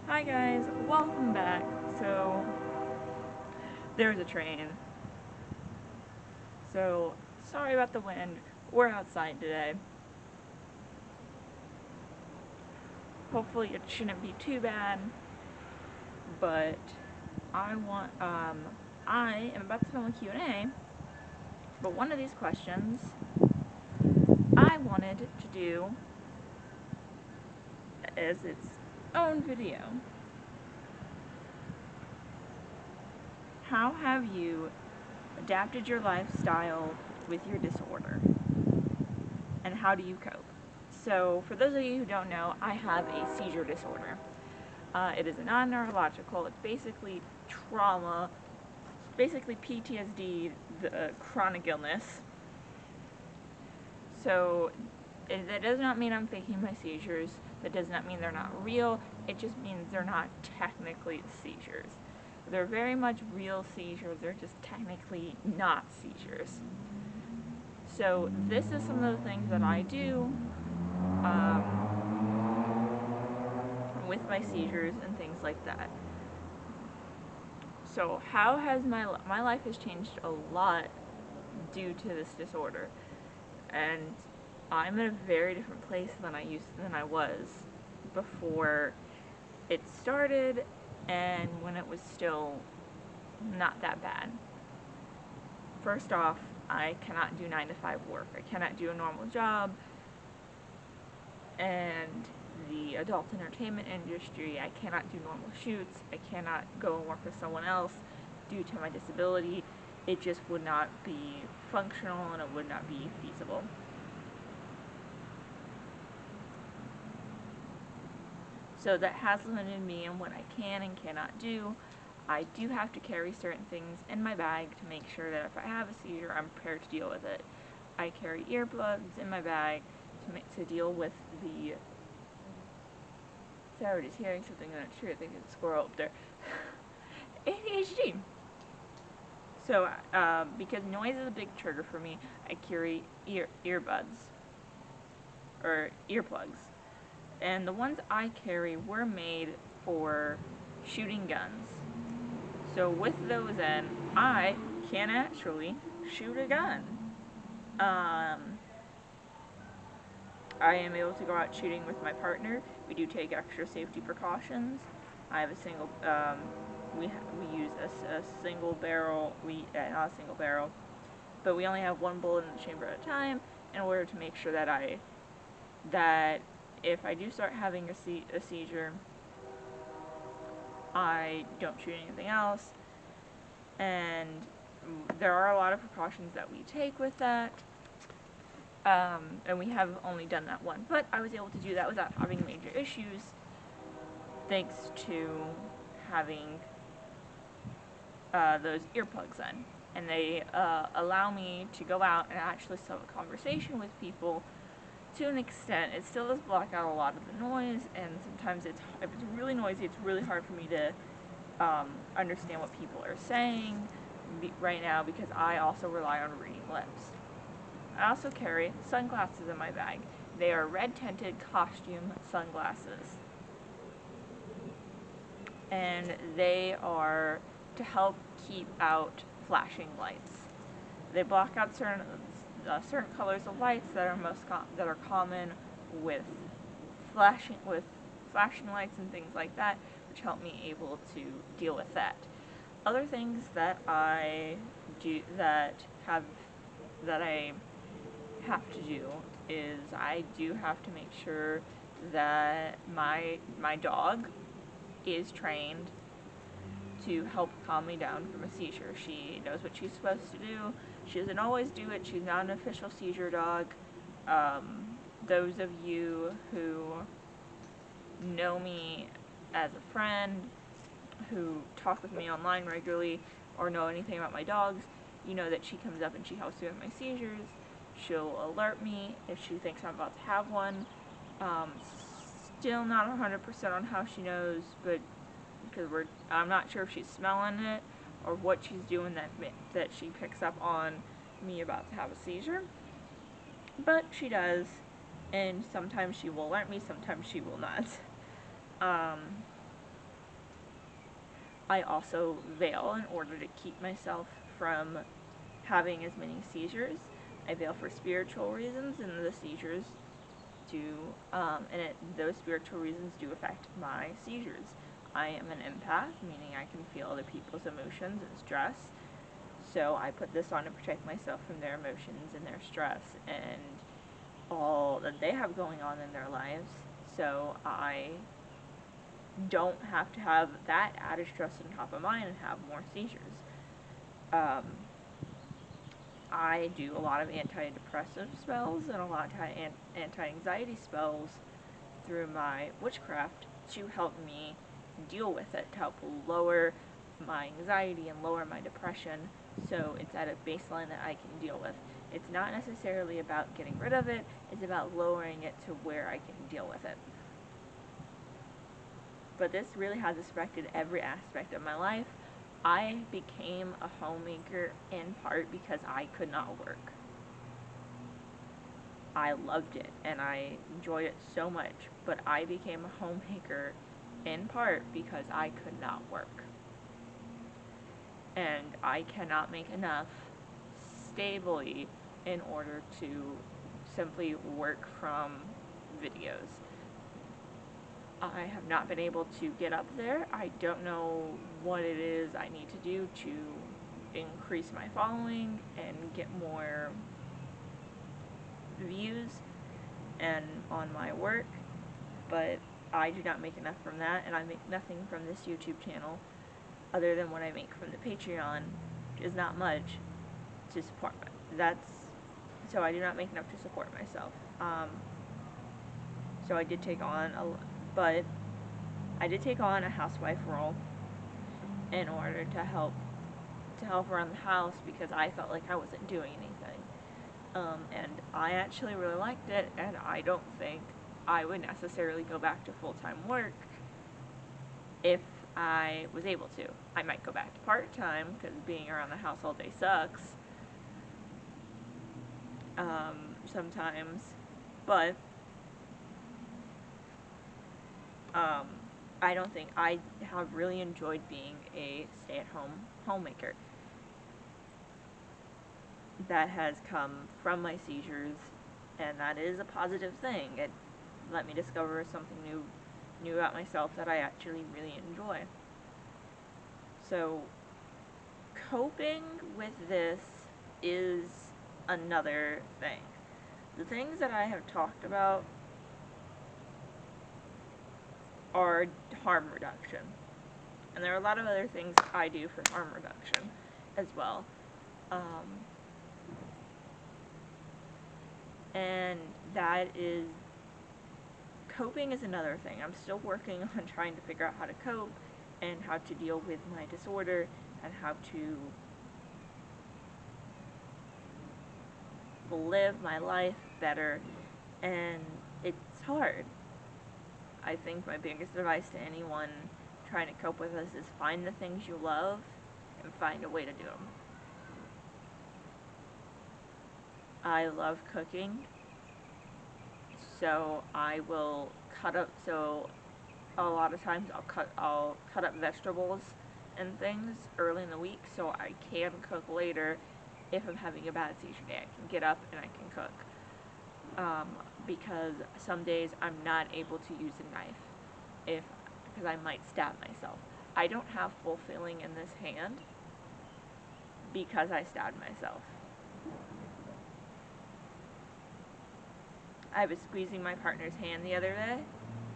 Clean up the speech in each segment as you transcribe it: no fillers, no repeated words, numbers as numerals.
Hi guys, welcome back. So, there's a train. So, sorry about the wind. We're outside today. Hopefully it shouldn't be too bad. But I am about to film a Q&A. But one of these questions I wanted to do as its own video. How have you adapted your lifestyle with your disorder? And how do you cope? So, for those of you who don't know, I have a seizure disorder. It is a non-neurological, it's basically trauma, basically PTSD, the chronic illness. So, that does not mean I'm faking my seizures, that does not mean they're not real, it just means they're not technically seizures. They're very much real seizures, they're just technically not seizures. So, this is some of the things that I do with my seizures and things like that. So how has my life has changed a lot due to this disorder, and I'm in a very different place than I was before it started, and when it was still not that bad. First off, I cannot do 9 to 5 work. I cannot do a normal job, and the adult entertainment industry, I cannot do normal shoots, I cannot go and work with someone else due to my disability. It just would not be functional and it would not be feasible. So that has limited me in what I can and cannot do. I do have to carry certain things in my bag to make sure that if I have a seizure, I'm prepared to deal with it. I carry earplugs in my bag to deal with the... Sorry, just hearing something I'm not sure. I think it's a squirrel up there. ADHD. So, because noise is a big trigger for me, I carry earbuds or earplugs. And the ones I carry were made for shooting guns. So with those in, I can actually shoot a gun. I am able to go out shooting with my partner. We do take extra safety precautions. I have a single, we use a single barrel, not a single barrel, but we only have one bullet in the chamber at a time in order to make sure that if I do start having a seizure, I don't shoot anything else. And there are a lot of precautions that we take with that. And we have only done that one, but I was able to do that without having major issues, thanks to having those earplugs in. And they allow me to go out and actually have a conversation with people to an extent. It still does block out a lot of the noise, and sometimes if it's really noisy, it's really hard for me to understand what people are saying right now, because I also rely on reading lips. I also carry sunglasses in my bag. They are red-tinted costume sunglasses. And they are to help keep out flashing lights. They block out certain colors of lights that are common with flashing lights and things like that, which help me able to deal with that. Other things that I do that I have to do is I do have to make sure that my dog is trained to help calm me down from a seizure. She knows what she's supposed to do. She doesn't always do it. She's not an official seizure dog. Those of you who know me as a friend, who talk with me online regularly, or know anything about my dogs, you know that she comes up and she helps me with my seizures. She'll alert me if she thinks I'm about to have one. Still not 100% on how she knows, but because I'm not sure if she's smelling it or what she's doing that she picks up on me about to have a seizure. But she does, and sometimes she will alert me, sometimes she will not. I also veil in order to keep myself from having as many seizures. I veil for spiritual reasons, and the seizures do, those spiritual reasons do affect my seizures. I am an empath, meaning I can feel other people's emotions and stress. So I put this on to protect myself from their emotions and their stress and all that they have going on in their lives. So I don't have to have that added stress on top of mine and have more seizures. I do a lot of antidepressive spells and a lot of anti-anxiety spells through my witchcraft to help me deal with it, to help lower my anxiety and lower my depression, so it's at a baseline that I can deal with. It's not necessarily about getting rid of it, it's about lowering it to where I can deal with it. But this really has affected every aspect of my life. I became a homemaker in part because I could not work. I loved it and I enjoyed it so much, but I became a homemaker in part because I could not work. And I cannot make enough stably in order to simply work from videos. I have not been able to get up there. I don't know what it is I need to do to increase my following and get more views and on my work, but I do not make enough from that, and I make nothing from this YouTube channel other than what I make from the Patreon, which is not much to support. So I do not make enough to support myself. So I did take on a housewife role in order to help around the house because I felt like I wasn't doing anything. And I actually really liked it, and I don't think I would necessarily go back to full-time work if I was able to. I might go back to part-time because being around the house all day sucks sometimes, but I don't think I have really enjoyed being a stay-at-home homemaker. That has come from my seizures, and that is a positive thing. It let me discover something new about myself that I actually really enjoy. So coping with this is another thing. The things that I have talked about are harm reduction. And there are a lot of other things I do for harm reduction as well. And that is, coping is another thing. I'm still working on trying to figure out how to cope and how to deal with my disorder and how to live my life better, and it's hard. I think my biggest advice to anyone trying to cope with this is find the things you love and find a way to do them. I love cooking, so I will a lot of times I'll cut up vegetables and things early in the week so I can cook later if I'm having a bad seizure day. I can get up and I can cook. Because some days I'm not able to use a knife because I might stab myself. I don't have full feeling in this hand because I stabbed myself. I was squeezing my partner's hand the other day,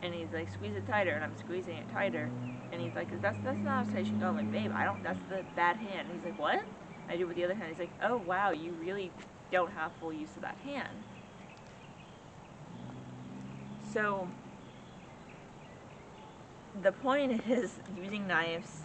and he's like, squeeze it tighter, and I'm squeezing it tighter, and he's like, that's not how tight you go. I'm like, babe, that's the bad hand. And he's like, what? I do it with the other hand. He's like, oh wow, you really don't have full use of that hand. So the point is, using knives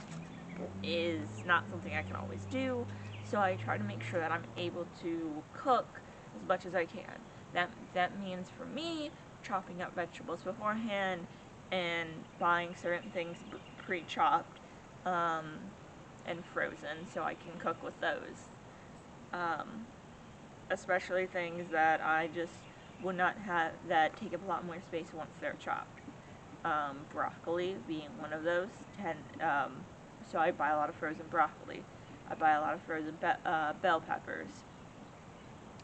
is not something I can always do, so I try to make sure that I'm able to cook as much as I can. That means for me, chopping up vegetables beforehand and buying certain things pre-chopped and frozen so I can cook with those. Especially things that I just would not have, that take up a lot more space once they're chopped. Broccoli being one of those, So I buy a lot of frozen broccoli. I buy a lot of frozen bell peppers,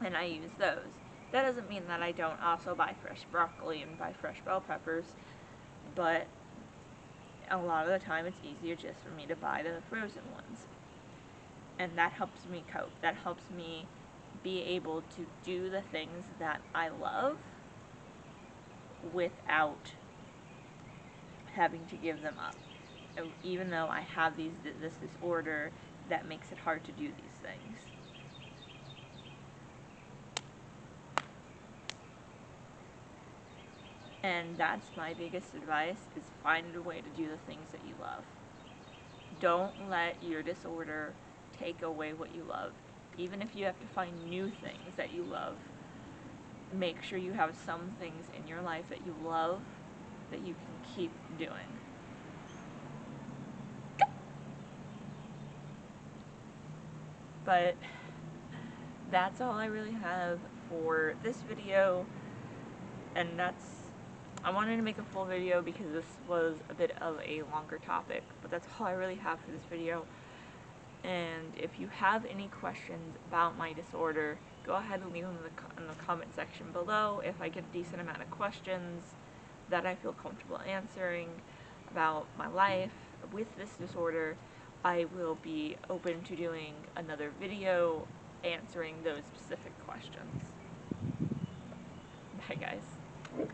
and I use those. That doesn't mean that I don't also buy fresh broccoli and buy fresh bell peppers, but a lot of the time it's easier just for me to buy the frozen ones. And that helps me cope. That helps me be able to do the things that I love without having to give them up. Even though I have this disorder that makes it hard to do these things. And that's my biggest advice, is find a way to do the things that you love. Don't let your disorder take away what you love. Even if you have to find new things that you love, make sure you have some things in your life that you love that you can keep doing. But that's all I really have for this video, and I wanted to make a full video because this was a bit of a longer topic, but that's all I really have for this video. And if you have any questions about my disorder, go ahead and leave them in the comment section below. If I get a decent amount of questions that I feel comfortable answering about my life with this disorder, I will be open to doing another video answering those specific questions. Bye guys.